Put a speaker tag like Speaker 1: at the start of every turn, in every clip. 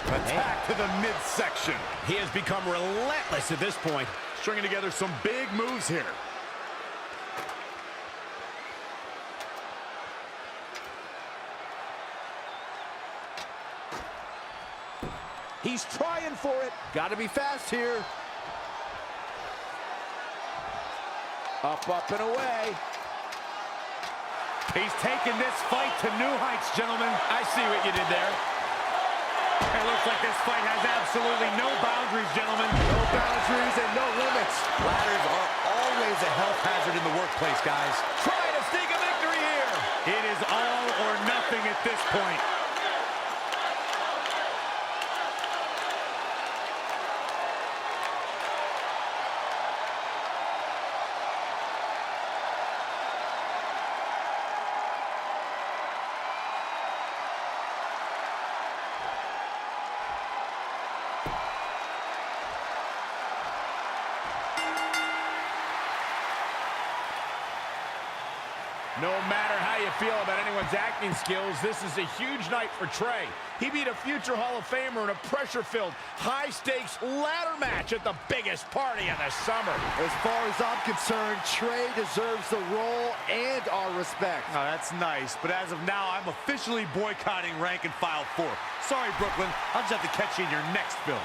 Speaker 1: Attack to the midsection.
Speaker 2: He has become relentless at this point.
Speaker 1: Stringing together some big moves here.
Speaker 3: He's trying for it. Got to be fast here. Up, and away.
Speaker 1: He's taking this fight to new heights, gentlemen.
Speaker 2: I see what you did there.
Speaker 1: It looks like this fight has absolutely no boundaries, gentlemen.
Speaker 3: No boundaries and no limits.
Speaker 2: Ladders are always a health hazard in the workplace, guys.
Speaker 1: Trying to sneak a victory here. It is all or nothing at this point. No matter how you feel about anyone's acting skills, this is a huge night for Trey. He beat a future Hall of Famer in a pressure-filled, high-stakes ladder match at the biggest party of the summer.
Speaker 3: As far as I'm concerned, Trey deserves the role and our respect.
Speaker 1: Oh, that's nice, but as of now, I'm officially boycotting Rank and File 4. Sorry, Brooklyn. I'll just have to catch you in your next film.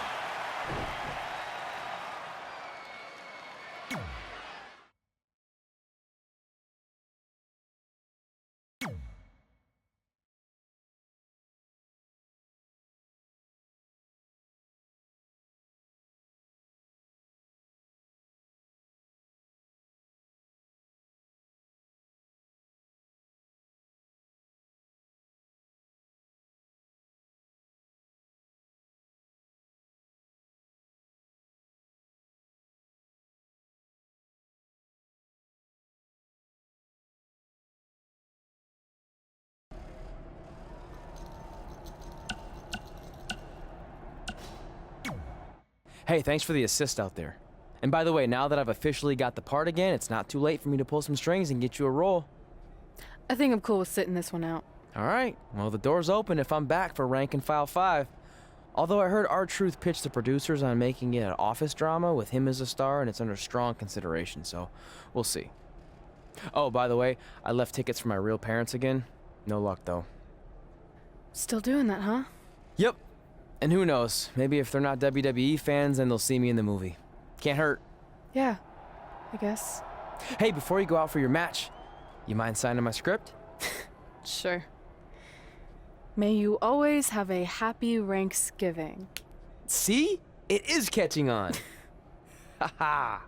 Speaker 4: Hey, thanks for the assist out there. And by the way, now that I've officially got the part again, it's not too late for me to pull some strings and get you a role.
Speaker 5: I think I'm cool with sitting this one out.
Speaker 4: All right, well, the door's open if I'm back for Rank and File 5. Although I heard R-Truth pitch the producers on making it an office drama with him as a star, and it's under strong consideration, so we'll see. Oh, by the way, I left tickets for my real parents again. No luck, though.
Speaker 5: Still doing that, huh?
Speaker 4: Yep. And who knows, maybe if they're not WWE fans, then they'll see me in the movie. Can't hurt.
Speaker 5: Yeah, I guess.
Speaker 4: Hey, before you go out for your match, you mind signing my script?
Speaker 5: Sure. May you always have a happy Ranksgiving.
Speaker 4: See? It is catching on. Haha.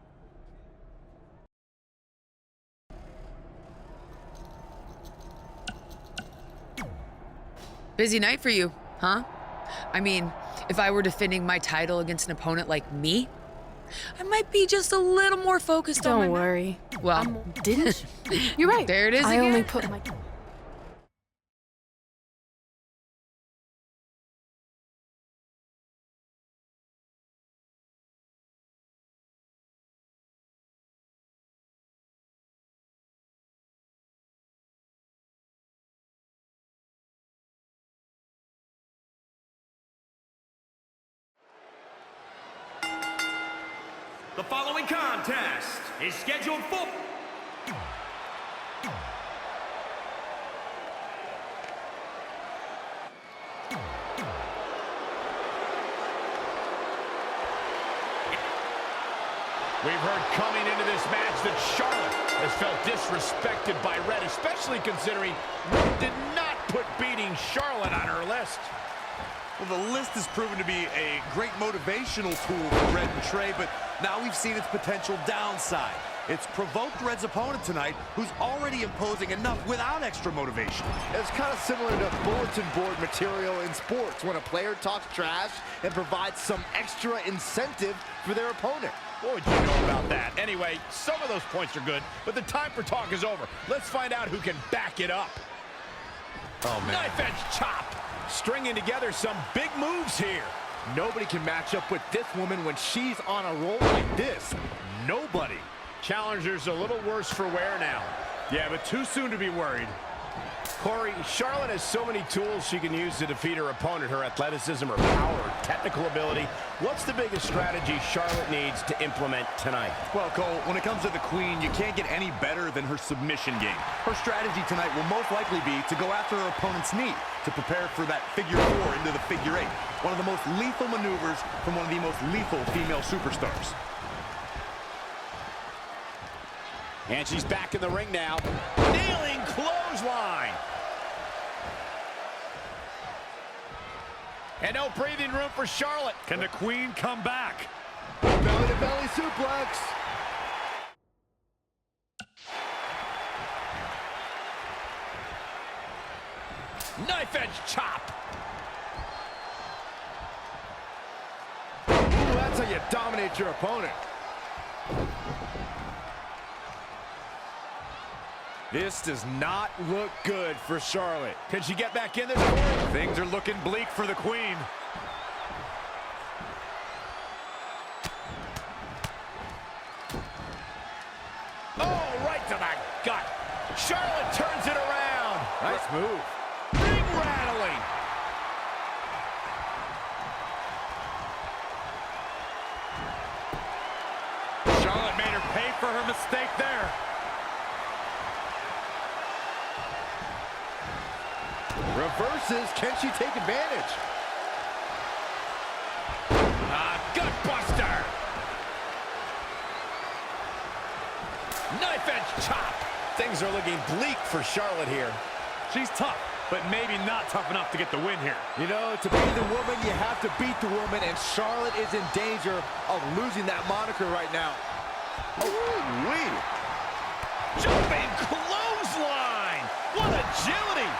Speaker 6: Busy night for you, huh? I mean, if I were defending my title against an opponent like me, I might be just a little more focused on my...
Speaker 5: Don't worry.
Speaker 6: Well,
Speaker 5: Didn't you? You're right.
Speaker 6: There it is
Speaker 5: I
Speaker 6: again.
Speaker 5: only put my...
Speaker 2: The following contest is scheduled for...
Speaker 1: We've heard coming into this match that Charlotte has felt disrespected by Red, especially considering Red did not put beating Charlotte on her list.
Speaker 7: Well, the list has proven to be a great motivational tool for Red and Trey, but now we've seen its potential downside. It's provoked Red's opponent tonight, who's already imposing enough without extra motivation.
Speaker 3: It's kind of similar to bulletin board material in sports when a player talks trash and provides some extra incentive for their opponent.
Speaker 1: What would you know about that? Anyway, some of those points are good, but the time for talk is over. Let's find out who can back it up.
Speaker 7: Oh, man.
Speaker 1: Knife edge chop. Stringing together some big moves here.
Speaker 3: Nobody can match up with this woman when she's on a roll like this.
Speaker 1: Nobody. Challenger's a little worse for wear now. Yeah, but too soon to be worried. Corey, Charlotte has so many tools she can use to defeat her opponent. Her athleticism, her power, her technical ability. What's the biggest strategy Charlotte needs to implement tonight?
Speaker 7: Well, Cole, when it comes to the Queen, you can't get any better than her submission game. Her strategy tonight will most likely be to go after her opponent's knee to prepare for that figure 4 into the figure 8. One of the most lethal maneuvers from one of the most lethal female superstars.
Speaker 1: And she's back in the ring now. Kneeling clothesline. And no breathing room for Charlotte.
Speaker 7: Can the Queen come back?
Speaker 3: Belly-to-belly suplex.
Speaker 1: Knife edge chop.
Speaker 3: Ooh, that's how you dominate your opponent.
Speaker 2: This does not look good for Charlotte.
Speaker 1: Can she get back in this, Corey?
Speaker 7: Things are looking bleak for the Queen.
Speaker 1: Oh, right to the gut. Charlotte turns it around.
Speaker 2: Nice move.
Speaker 1: Ring rattling.
Speaker 7: Charlotte made her pay for her mistake there.
Speaker 3: Reverses. Can she take advantage?
Speaker 1: Gut buster. Knife edge chop. Things are looking bleak for Charlotte here.
Speaker 7: She's tough, but maybe not tough enough to get the win here.
Speaker 3: You know, to be the woman, you have to beat the woman, and Charlotte is in danger of losing that moniker right now.
Speaker 1: Ooh-wee. Jumping clothesline. What agility.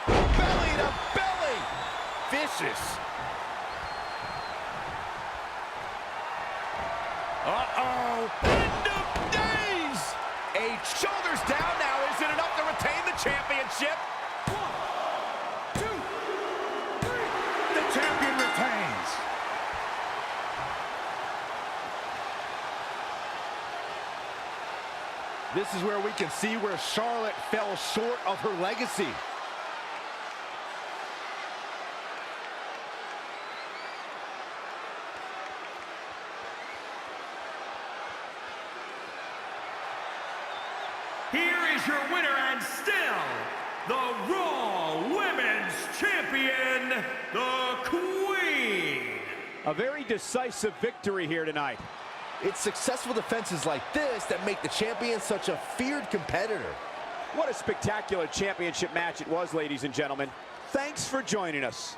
Speaker 1: Belly to belly. Vicious. Uh-oh. End of days. Shoulders down now. Is it enough to retain the championship? 1, 2, 3. The champion retains.
Speaker 3: This is where we can see where Charlotte fell short of her legacy.
Speaker 8: Here is your winner and still the Raw Women's Champion, the Queen.
Speaker 1: A very decisive victory here tonight.
Speaker 3: It's successful defenses like this that make the champion such a feared competitor.
Speaker 1: What a spectacular championship match it was, ladies and gentlemen. Thanks for joining us.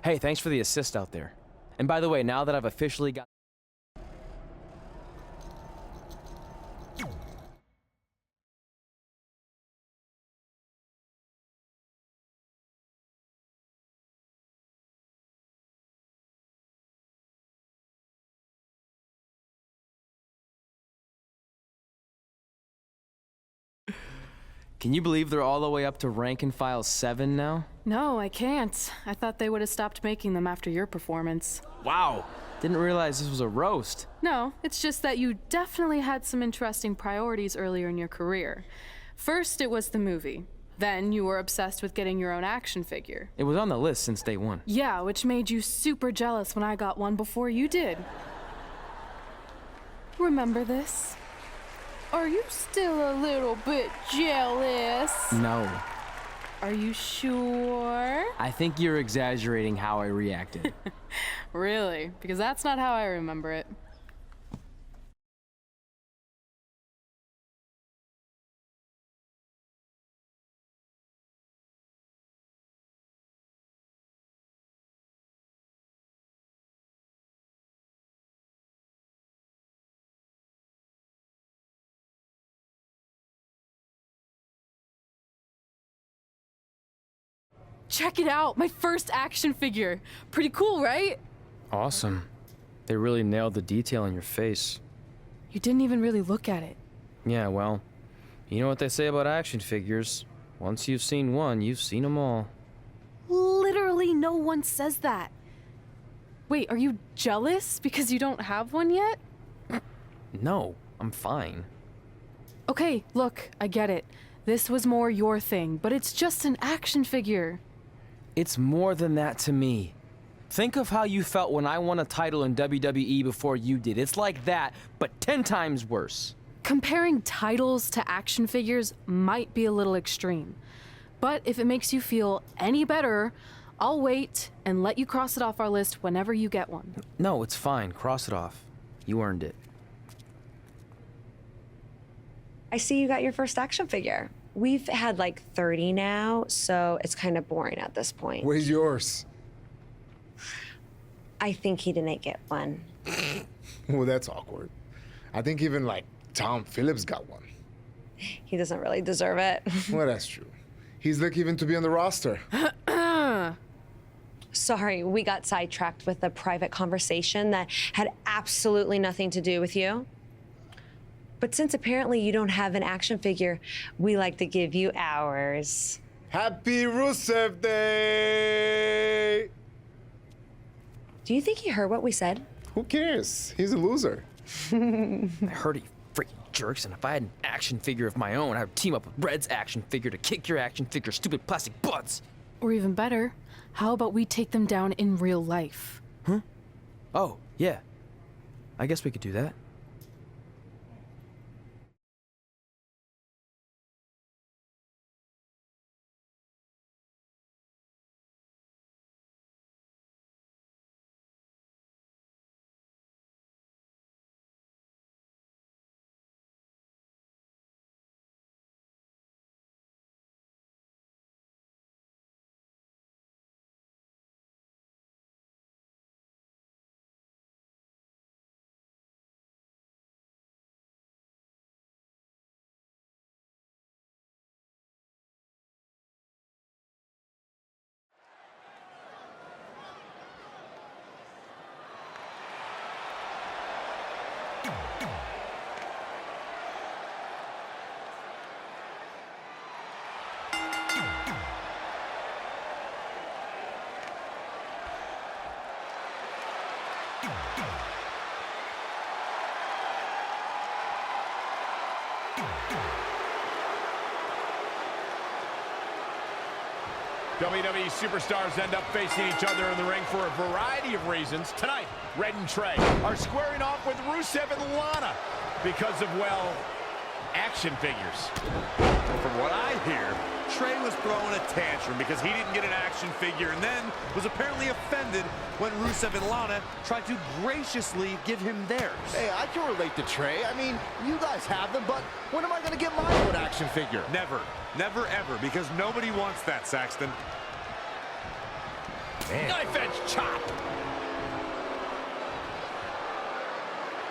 Speaker 4: Hey, thanks for the assist out there. And by the way, now that I've officially got... Can you believe they're all the way up to rank and file 7 now?
Speaker 5: No, I can't. I thought they would have stopped making them after your performance.
Speaker 4: Wow. Didn't realize this was a roast.
Speaker 5: No, it's just that you definitely had some interesting priorities earlier in your career. First, it was the movie. Then you were obsessed with getting your own action figure.
Speaker 4: It was on the list since day one.
Speaker 5: Yeah, which made you super jealous when I got one before you did. Remember this? Are you still a little bit jealous?
Speaker 4: No.
Speaker 5: Are you sure?
Speaker 4: I think you're exaggerating how I reacted.
Speaker 5: Really? Because that's not how I remember it. check it out. My first action figure. Pretty cool, right?
Speaker 4: Awesome. They really nailed the detail in your face.
Speaker 5: You didn't even really look at it.
Speaker 4: Yeah, well, you know what they say about action figures. Once you've seen one, you've seen them all.
Speaker 5: Literally no one says that. Wait, are you jealous because you don't have one yet?
Speaker 4: No, I'm fine.
Speaker 5: Okay, look, I get it. This was more your thing, but it's just an action figure.
Speaker 4: It's more than that to me. Think of how you felt when I won a title in WWE before you did. It's like that, but 10 times worse.
Speaker 5: Comparing titles to action figures might be a little extreme. But if it makes you feel any better, I'll wait and let you cross it off our list whenever you get one.
Speaker 4: No, it's fine. Cross it off. You earned it.
Speaker 9: I see you got your first action figure. We've had like 30 now, so it's kind of boring at this point.
Speaker 10: Where's yours?
Speaker 9: I think he didn't get one.
Speaker 10: Well, that's awkward. I think even like Tom Phillips got one.
Speaker 9: He doesn't really deserve it.
Speaker 10: Well, that's true. He's lucky even to be on the roster.
Speaker 9: Sorry, we got sidetracked with a private conversation that had absolutely nothing to do with you. But since apparently you don't have an action figure, we like to give you ours.
Speaker 10: Happy Rusev Day!
Speaker 9: Do you think he heard what we said?
Speaker 10: Who cares? He's a loser.
Speaker 4: I heard you freaking jerks, and if I had an action figure of my own, I would team up with Red's action figure to kick your action figure stupid plastic butts.
Speaker 5: Or even better, how about we take them down in real life?
Speaker 4: Huh? Oh, yeah. I guess we could do that.
Speaker 1: WWE superstars end up facing each other in the ring for a variety of reasons. Tonight, Red and Trey are squaring off with Rusev and Lana because of, well, action figures.
Speaker 7: From what I hear, Trey was throwing a tantrum because he didn't get an action figure and then was apparently offended when Rusev and Lana tried to graciously give him theirs.
Speaker 3: Hey, I can relate to Trey. I mean, you guys have them, but when am I going to get my own action figure?
Speaker 7: Never. Never, ever, because nobody wants that, Saxton.
Speaker 1: Knife edge chop.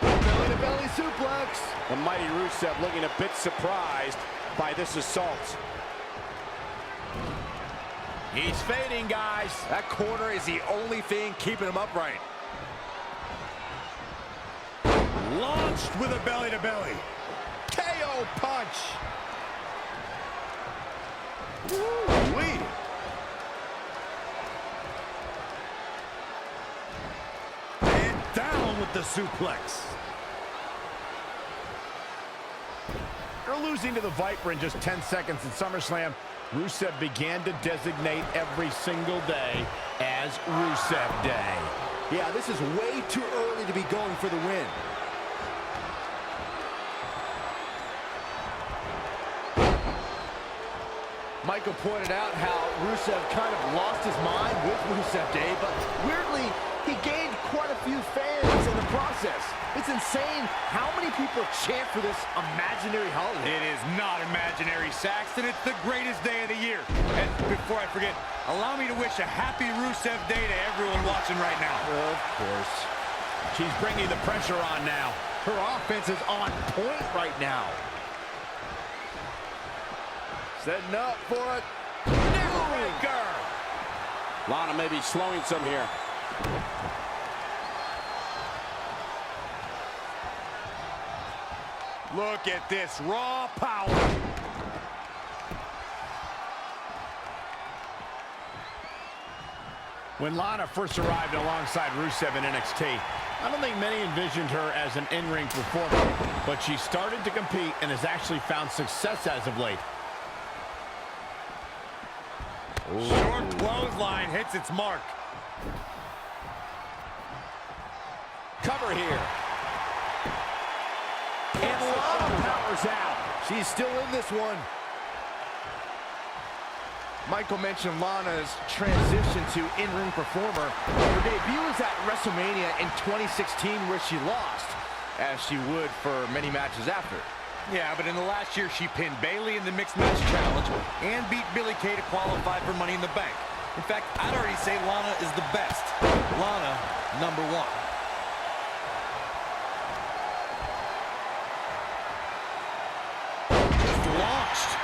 Speaker 3: Belly-to-belly suplex.
Speaker 2: The mighty Rusev looking a bit surprised by this assault.
Speaker 1: He's fading, guys.
Speaker 2: That corner is the only thing keeping him upright.
Speaker 1: Launched with a belly-to-belly. KO punch.
Speaker 7: Woo-wee. And down with the suplex.
Speaker 1: They're losing to the Viper in just 10 seconds at SummerSlam. Rusev began to designate every single day as Rusev Day.
Speaker 3: Yeah, this is way too early to be going for the win. Michael pointed out how Rusev kind of lost his mind with Rusev Day, but weirdly, he gained quite a few fans in the process. It's insane how many people chant for this imaginary holiday.
Speaker 7: It is not imaginary, Saxton. It's the greatest day of the year. And before I forget, allow me to wish a happy Rusev Day to everyone watching right now.
Speaker 3: Of course.
Speaker 1: She's bringing the pressure on now.
Speaker 3: Her offense is on point right now.
Speaker 1: Setting up for a neckbreaker.
Speaker 2: Lana may be slowing some here.
Speaker 7: Look at this raw power.
Speaker 1: When Lana first arrived alongside Rusev in NXT, I don't think many envisioned her as an in-ring performer, but she started to compete and has actually found success as of late.
Speaker 7: Short clothesline hits its mark.
Speaker 2: Cover here. And Lana powers out.
Speaker 3: She's still in this one. Michael mentioned Lana's transition to in-ring performer. Her debut was at WrestleMania in 2016 where she lost, as she would for many matches after.
Speaker 7: Yeah, but in the last year, she pinned Bayley in the Mixed Match Challenge and beat Billie Kay to qualify for Money in the Bank. In fact, I'd already say Lana is the best. Lana, number one. Just launched.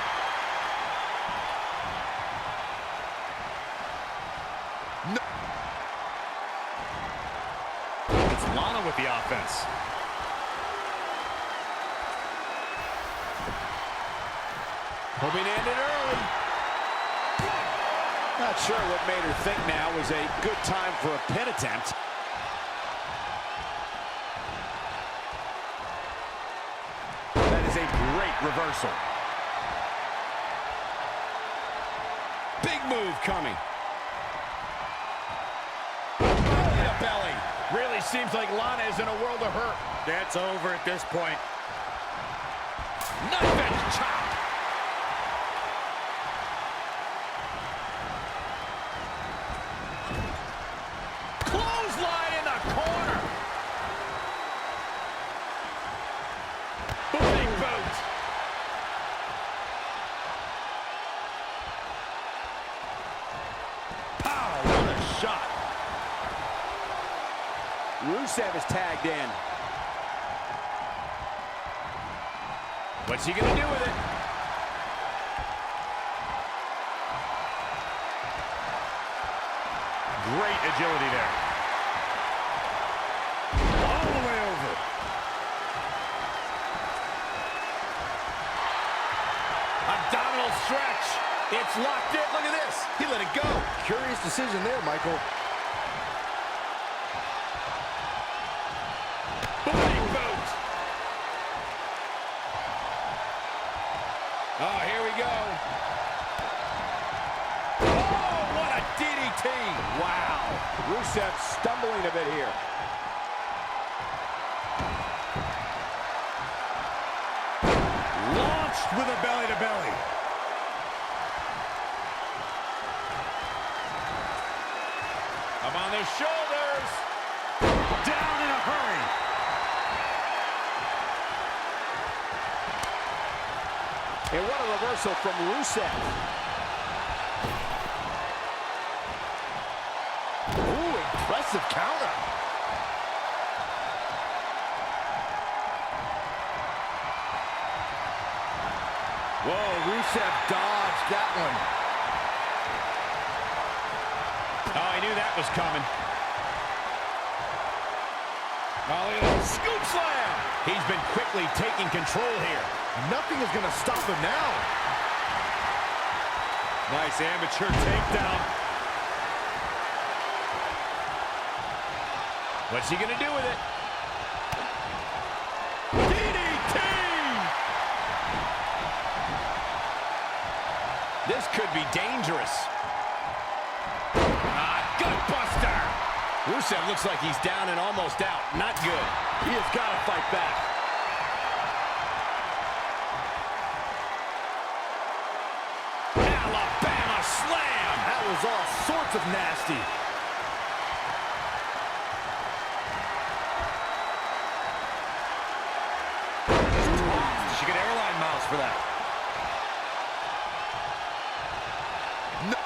Speaker 7: No. It's Lana with the offense.
Speaker 1: Hoping to end it early.
Speaker 2: Not sure what made her think now was a good time for a pin attempt.
Speaker 7: That is a great reversal.
Speaker 2: Big move coming.
Speaker 1: Belly to belly. Really seems like Lana is in a world of hurt.
Speaker 7: That's over at this point.
Speaker 1: Knife edge chop. Clothesline in the corner. Big boot.
Speaker 7: Pow, what a shot.
Speaker 2: Rusev is tagged in.
Speaker 1: What's he gonna do with it?
Speaker 7: Great agility there. All the way over.
Speaker 1: Abdominal stretch. It's locked in. Look at this. He let it go.
Speaker 3: Curious decision there, Michael.
Speaker 1: Big boot. Oh, here we go. Oh, what a DDT.
Speaker 2: Wow. Rusev stumbling a bit here.
Speaker 7: Launched with a belly-to-belly.
Speaker 1: Up on their shoulders.
Speaker 7: Down in a hurry.
Speaker 2: And what a reversal from Rusev.
Speaker 3: Ooh, impressive counter. Whoa, Rusev dodged that one.
Speaker 1: Oh, I knew that was coming. Oh, look at that. Scoop slam. He's been quickly taking control here.
Speaker 3: Nothing is going to stop him now.
Speaker 7: Nice amateur takedown.
Speaker 1: What's he gonna do with it? DDT! This could be dangerous. Gutbuster! Rusev looks like he's down and almost out. Not good.
Speaker 3: He has got to fight back.
Speaker 1: Alabama slam!
Speaker 3: That was all sorts of nasty.
Speaker 7: She could airline miles for that. No.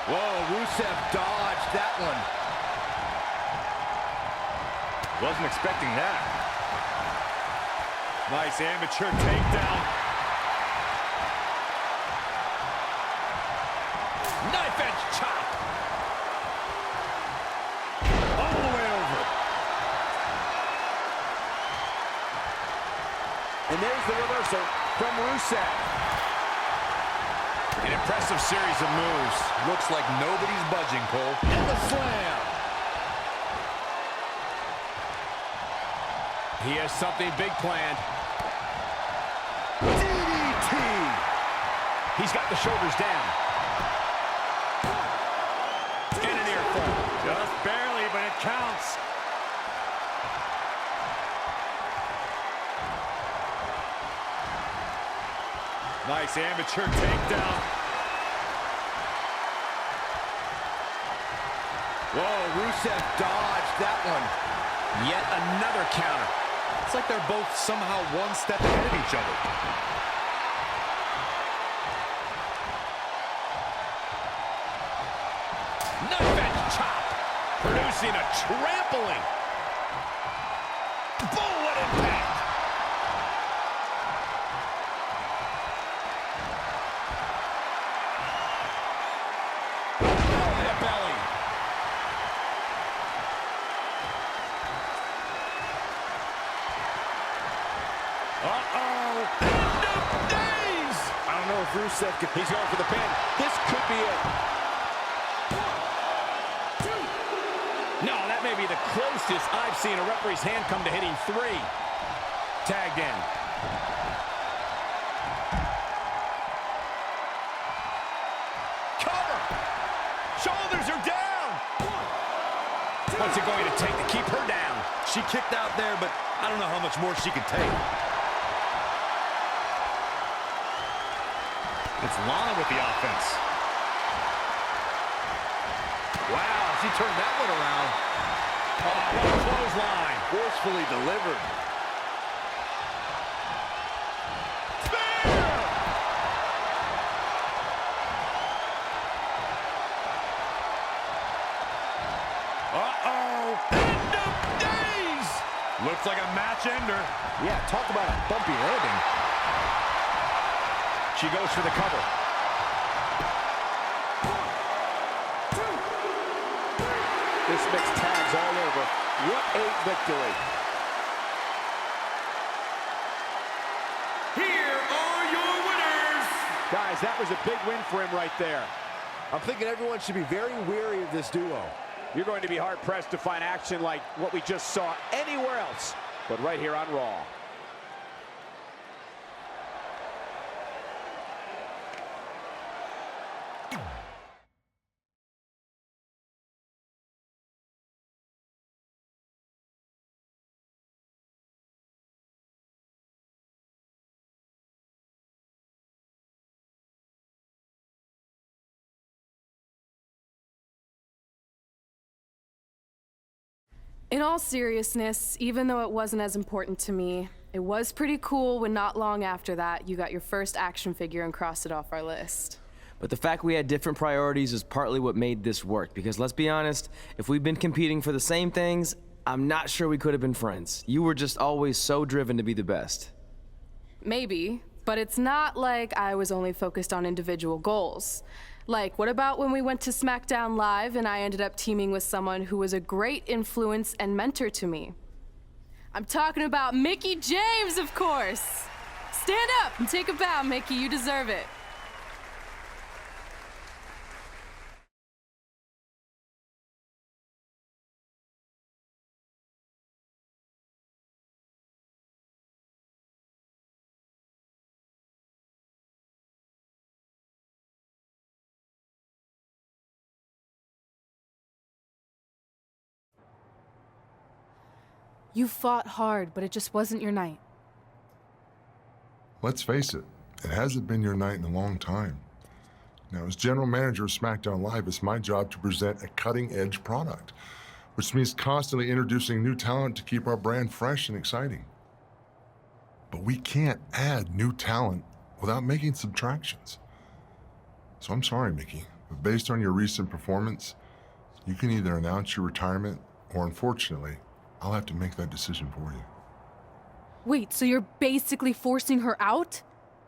Speaker 3: Whoa, Rusev dodged that one.
Speaker 7: Wasn't expecting that. Nice amateur takedown.
Speaker 1: Knife edge chop. All the way over.
Speaker 2: And there's the reversal from Rusev.
Speaker 1: An impressive series of moves.
Speaker 7: Looks like nobody's budging, Cole.
Speaker 1: And the slam. He has something big planned.
Speaker 2: DDT.
Speaker 1: He's got the shoulders down. And an ear fall.
Speaker 7: Just barely, but it counts. Nice amateur takedown.
Speaker 3: Whoa, Rusev dodged that one.
Speaker 1: Yet another counter.
Speaker 7: It's like they're both somehow one step ahead of each other.
Speaker 1: Knife edge chop. Producing a trampling. Boom, what impact. Belly to belly. Uh-oh. End of days.
Speaker 2: I don't know if Rusev could. He's going for the pin. This could be it.
Speaker 1: No, that may be the closest I've seen a referee's hand come to hitting 3. Tagged in. Cover. Shoulders are down. What's it going to take to keep her down?
Speaker 7: She kicked out there, but I don't know how much more she can take. It's Lana with the offense.
Speaker 3: Wow, she turned that one around.
Speaker 1: Oh, what a clothesline.
Speaker 3: Forcefully delivered.
Speaker 1: Spear!
Speaker 7: Uh-oh.
Speaker 1: End of days!
Speaker 7: Looks like a match ender.
Speaker 2: Yeah, talk about a bumpy landing.
Speaker 1: She goes for the cover.
Speaker 2: This makes tags all over. What a victory.
Speaker 8: Here are your winners.
Speaker 2: Guys, that was a big win for him right there.
Speaker 3: I'm thinking everyone should be very wary of this duo.
Speaker 2: You're going to be hard-pressed to find action like what we just saw anywhere else, but right here on Raw.
Speaker 5: In all seriousness, even though it wasn't as important to me, it was pretty cool when not long after that, you got your first action figure and crossed it off our list.
Speaker 4: But the fact we had different priorities is partly what made this work, because let's be honest, if we'd been competing for the same things, I'm not sure we could have been friends. You were just always so driven to be the best.
Speaker 5: Maybe, but it's not like I was only focused on individual goals. Like, what about when we went to SmackDown Live and I ended up teaming with someone who was a great influence and mentor to me? I'm talking about Mickie James, of course! Stand up and take a bow, Mickie, you deserve it. You fought hard, but it just wasn't your night.
Speaker 11: Let's face it, it hasn't been your night in a long time. Now, as general manager of SmackDown Live, it's my job to present a cutting-edge product, which means constantly introducing new talent to keep our brand fresh and exciting. But we can't add new talent without making subtractions. So I'm sorry, Mickie, but based on your recent performance, you can either announce your retirement or, unfortunately, I'll have to make that decision for you.
Speaker 5: Wait, so you're basically forcing her out?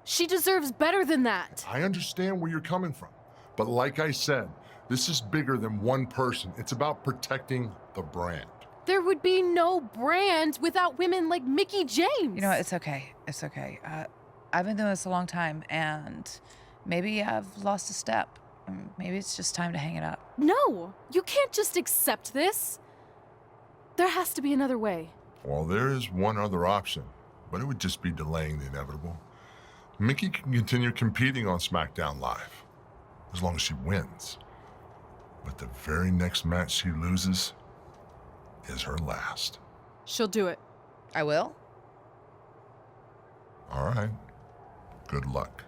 Speaker 5: She deserves better than that.
Speaker 11: I understand where you're coming from, But like I said, this is bigger than one person. It's about protecting the brand.
Speaker 5: There would be no brand without women like Mickie James.
Speaker 6: You know what? It's okay. It's okay. I've been doing this a long time, and maybe I've lost a step. Maybe it's just time to hang it up.
Speaker 5: No, you can't just accept this. There has to be another way.
Speaker 11: Well, there is one other option, but it would just be delaying the inevitable. Mickie can continue competing on SmackDown Live, as long as she wins. But the very next match she loses is her last.
Speaker 5: She'll do it.
Speaker 6: I will?
Speaker 11: All right. Good luck.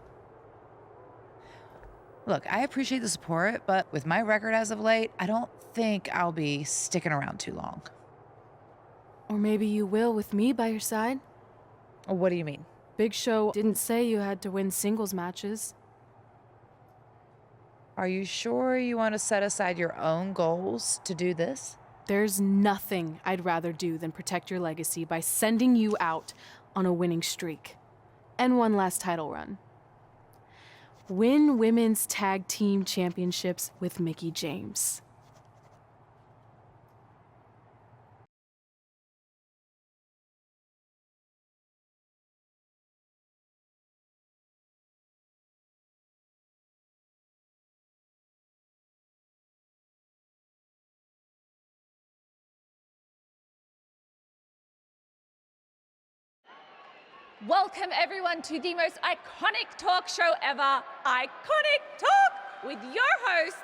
Speaker 6: Look, I appreciate the support, but with my record as of late, I don't think I'll be sticking around too long.
Speaker 5: Or maybe you will with me by your side.
Speaker 6: What do you mean?
Speaker 5: Big Show didn't say you had to win singles matches.
Speaker 6: Are you sure you want to set aside your own goals to do this?
Speaker 5: There's nothing I'd rather do than protect your legacy by sending you out on a winning streak. And one last title run. Win women's tag team championships with Mickie James.
Speaker 12: Welcome everyone to the most iconic talk show ever, Iconic Talk, with your hosts,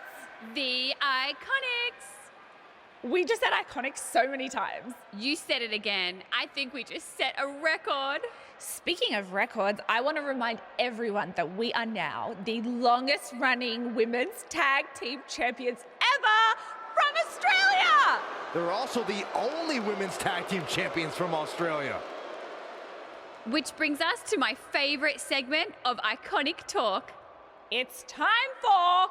Speaker 13: The Iconics.
Speaker 12: We just said iconic so many times.
Speaker 13: You said it again. I think we just set a record.
Speaker 12: Speaking of records, I want to remind everyone that we are now the longest running women's tag team champions ever from Australia.
Speaker 3: They're also the only women's tag team champions from Australia.
Speaker 13: Which brings us to my favorite segment of Iconic Talk.
Speaker 12: It's time for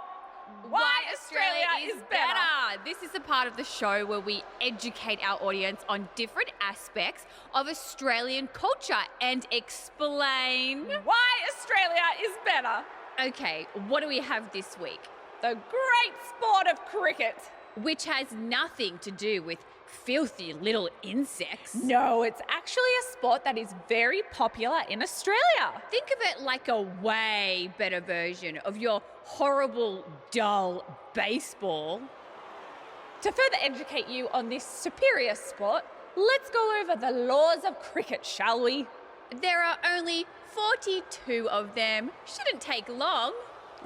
Speaker 12: Why Australia is Better.
Speaker 13: This is a part of the show where we educate our audience on different aspects of Australian culture and explain
Speaker 12: why Australia is better.
Speaker 13: Okay, what do we have this week?
Speaker 12: The great sport of cricket.
Speaker 13: Which has nothing to do with filthy little insects.
Speaker 12: No, it's actually a sport that is very popular in Australia.
Speaker 13: Think of it like a way better version of your horrible, dull baseball.
Speaker 12: To further educate you on this superior sport, let's go over the laws of cricket, shall we?
Speaker 13: There are only 42 of them. Shouldn't take long.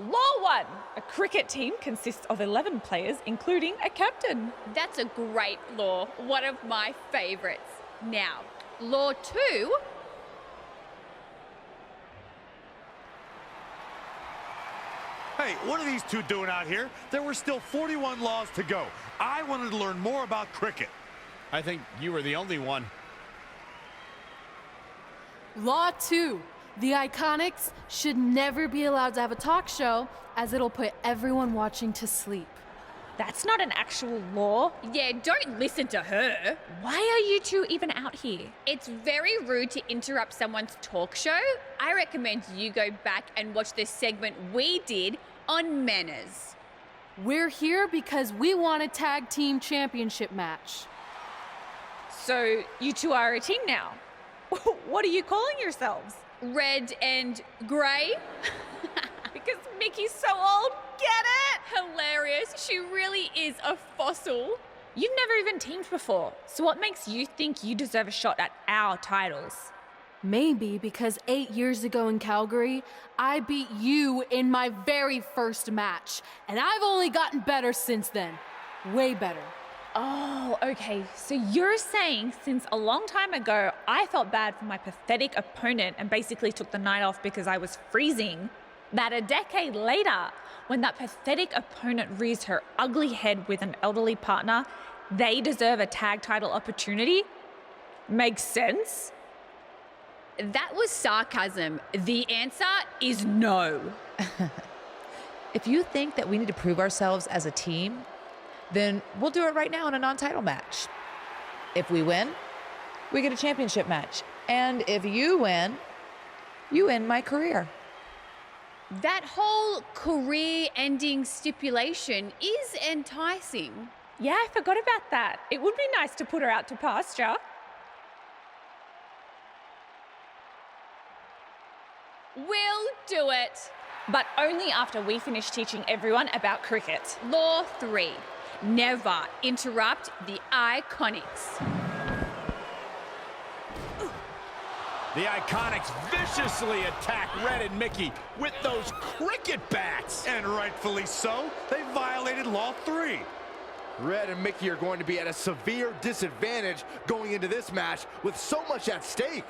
Speaker 12: Law 1. A cricket team consists of 11 players, including a captain.
Speaker 13: That's a great law. One of my favorites. Now, Law 2.
Speaker 7: Hey, what are these two doing out here? There were still 41 laws to go. I wanted to learn more about cricket.
Speaker 1: I think you were the only one.
Speaker 5: Law 2. The Iconics should never be allowed to have a talk show, as it'll put everyone watching to sleep.
Speaker 12: That's not an actual law.
Speaker 13: Yeah, don't listen to her.
Speaker 12: Why are you two even out here?
Speaker 13: It's very rude to interrupt someone's talk show. I recommend you go back and watch the segment we did on manners.
Speaker 5: We're here because we want a tag team championship match.
Speaker 12: So you two are a team now. What are you calling yourselves?
Speaker 13: Red and grey.
Speaker 12: Because Mickey's so old, get it?
Speaker 13: Hilarious. She really is a fossil.
Speaker 12: You've never even teamed before, so what makes you think you deserve a shot at our titles?
Speaker 5: Maybe because 8 years ago in Calgary, I beat you in my very first match, and I've only gotten better since then. Way better.
Speaker 12: Oh, okay. So you're saying since a long time ago, I felt bad for my pathetic opponent and basically took the night off because I was freezing, that a decade later, when that pathetic opponent rears her ugly head with an elderly partner, they deserve a tag title opportunity? Makes sense?
Speaker 13: That was sarcasm. The answer is no.
Speaker 6: If you think that we need to prove ourselves as a team, then we'll do it right now in a non-title match. If we win, we get a championship match. And if you win, you end my career.
Speaker 13: That whole career-ending stipulation is enticing.
Speaker 12: Yeah, I forgot about that. It would be nice to put her out to pasture.
Speaker 13: We'll do it.
Speaker 12: But only after we finish teaching everyone about cricket.
Speaker 13: Law 3. Never interrupt the Iconics.
Speaker 1: The Iconics viciously attack Red and Mickey with those cricket bats.
Speaker 7: And rightfully so. They violated Law 3.
Speaker 3: Red and Mickey are going to be at a severe disadvantage going into this match with so much at stake.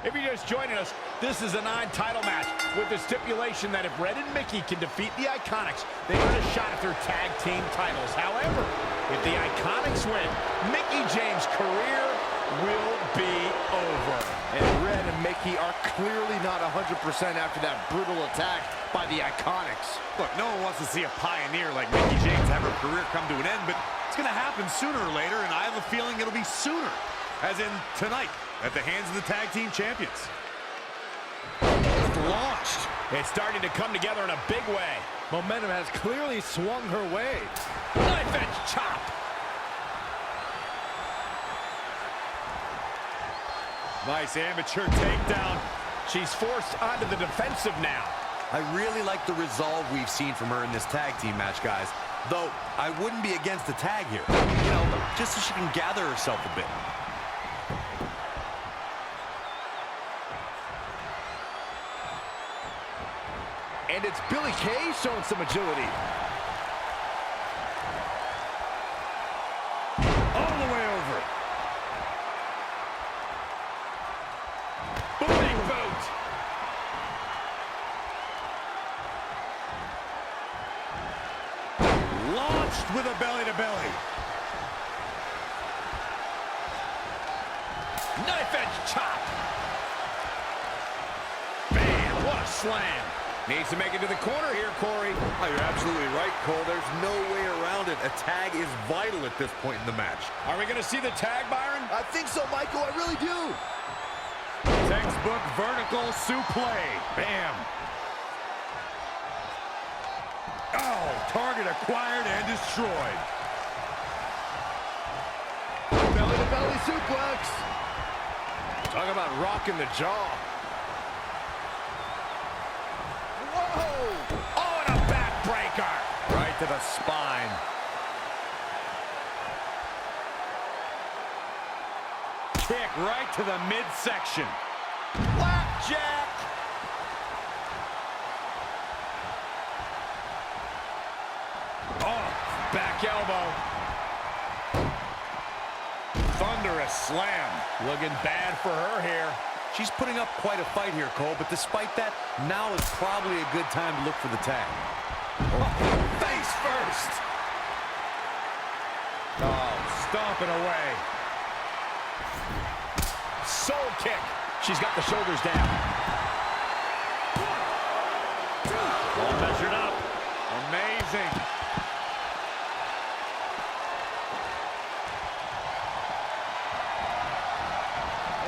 Speaker 1: If you're just joining us, this is a 9-title match with the stipulation that if Red and Mickey can defeat the Iconics, they earn a shot at their tag team titles. However, if the Iconics win, Mickie James' career will be over.
Speaker 3: And Red and Mickey are clearly not 100% after that brutal attack by the Iconics.
Speaker 7: Look, no one wants to see a pioneer like Mickie James have her career come to an end, but it's going to happen sooner or later, and I have a feeling it'll be sooner, as in tonight, at the hands of the tag team champions.
Speaker 1: Launched. It's starting to come together in a big way.
Speaker 3: Momentum has clearly swung her way.
Speaker 1: Knife edge chop.
Speaker 7: Nice amateur takedown.
Speaker 1: She's forced onto the defensive now.
Speaker 14: I really like the resolve we've seen from her in this tag team match, guys. Though, I wouldn't be against the tag here. You know, just so she can gather herself a bit.
Speaker 3: And it's Billie Kay showing some agility.
Speaker 7: All the way over.
Speaker 1: Booting boot.
Speaker 7: Launched with a belly-to-belly.
Speaker 1: Knife edge chop. Bam, what a slam. Needs to make it to the corner here, Corey.
Speaker 14: Oh, you're absolutely right, Cole. There's no way around it. A tag is vital at this point in the match.
Speaker 1: Are we going to see the tag, Byron?
Speaker 3: I think so, Michael. I really do.
Speaker 7: Textbook vertical suplex. Bam. Oh, target acquired and destroyed.
Speaker 3: Belly-to-belly suplex. Talk about rocking the jaw.
Speaker 1: Oh, and a backbreaker.
Speaker 7: Right to the spine. Kick right to the midsection.
Speaker 1: Blackjack. Oh, back elbow.
Speaker 7: Thunderous slam.
Speaker 1: Looking bad for her here.
Speaker 14: She's putting up quite a fight here, Cole, but despite that, now is probably a good time to look for the tag.
Speaker 1: Face first.
Speaker 7: Oh, stomping away.
Speaker 1: Soul kick. She's got the shoulders down. All measured up.
Speaker 7: Amazing.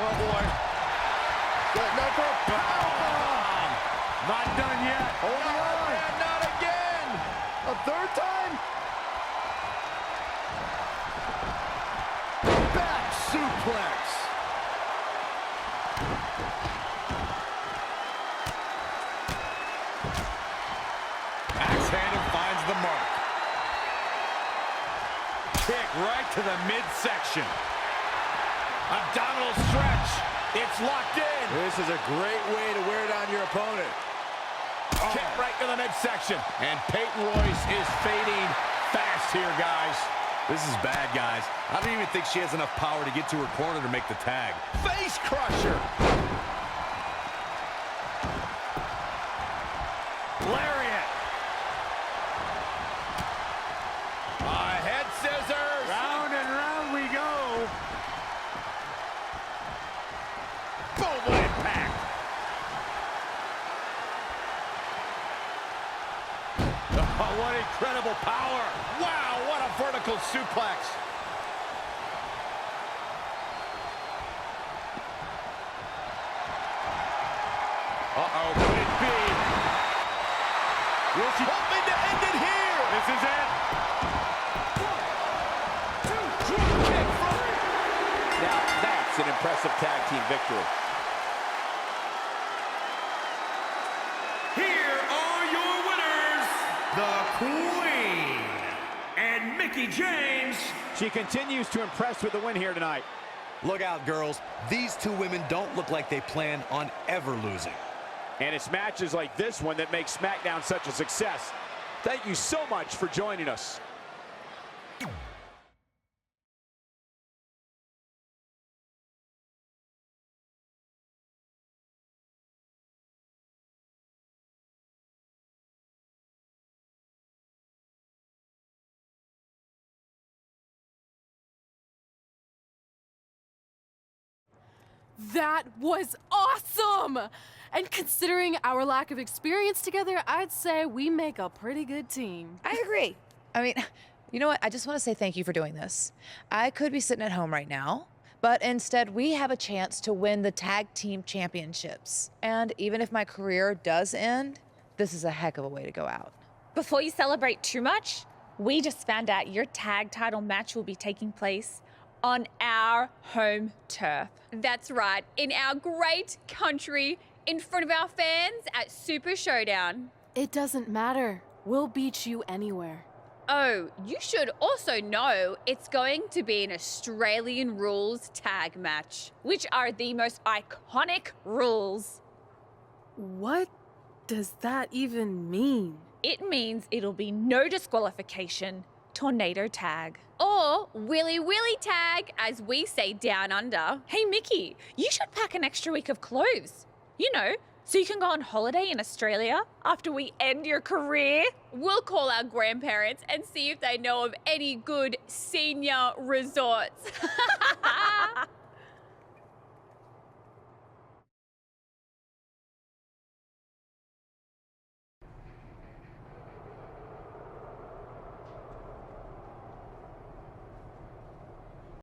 Speaker 3: Oh, boy. Not for a powerbomb.
Speaker 7: Not done yet.
Speaker 3: Holding on.
Speaker 1: And not again.
Speaker 3: A third time. Back suplex.
Speaker 7: Axe handle finds the mark. Kick right to the midsection.
Speaker 1: Abdominal stretch. It's locked in.
Speaker 3: This is a great way to wear down your opponent.
Speaker 1: Kick right to the midsection. And Peyton Royce is fading fast here, guys.
Speaker 14: This is bad, guys. I don't even think she has enough power to get to her corner to make the tag.
Speaker 1: Face crusher.
Speaker 7: Lariat.
Speaker 1: Head scissors.
Speaker 7: Round and round we go.
Speaker 1: Boom, what impact.
Speaker 2: Oh, what incredible power.
Speaker 1: Wow, what a vertical suplex.
Speaker 2: Uh-oh, could it be?
Speaker 1: Will she hoping to end it here?
Speaker 2: This is it.
Speaker 1: 1, 2, drop kick from...
Speaker 2: Now, that's an impressive tag team victory.
Speaker 8: Here are your winners, the Queen and Mickie James.
Speaker 2: She continues to impress with the win here tonight.
Speaker 14: Look out, girls. These two women don't look like they plan on ever losing.
Speaker 2: And it's matches like this one that make SmackDown such a success. Thank you so much for joining us.
Speaker 5: That was awesome! And considering our lack of experience together, I'd say we make a pretty good team.
Speaker 6: I agree. I mean, you know what? I just want to say thank you for doing this. I could be sitting at home right now, but instead we have a chance to win the tag team championships. And even if my career does end, this is a heck of a way to go out.
Speaker 12: Before you celebrate too much, we just found out your tag title match will be taking place on our home turf.
Speaker 13: That's right, in our great country, in front of our fans at Super Showdown.
Speaker 5: It doesn't matter. We'll beat you anywhere.
Speaker 13: Oh, you should also know it's going to be an Australian rules tag match.
Speaker 12: Which are the most iconic rules.
Speaker 5: What does that even mean?
Speaker 12: It means it'll be no disqualification, tornado tag.
Speaker 13: Or Willy Willy tag, as we say down under.
Speaker 12: Hey, Mickie, you should pack an extra week of clothes. You know, so you can go on holiday in Australia after we end your career.
Speaker 13: We'll call our grandparents and see if they know of any good senior resorts.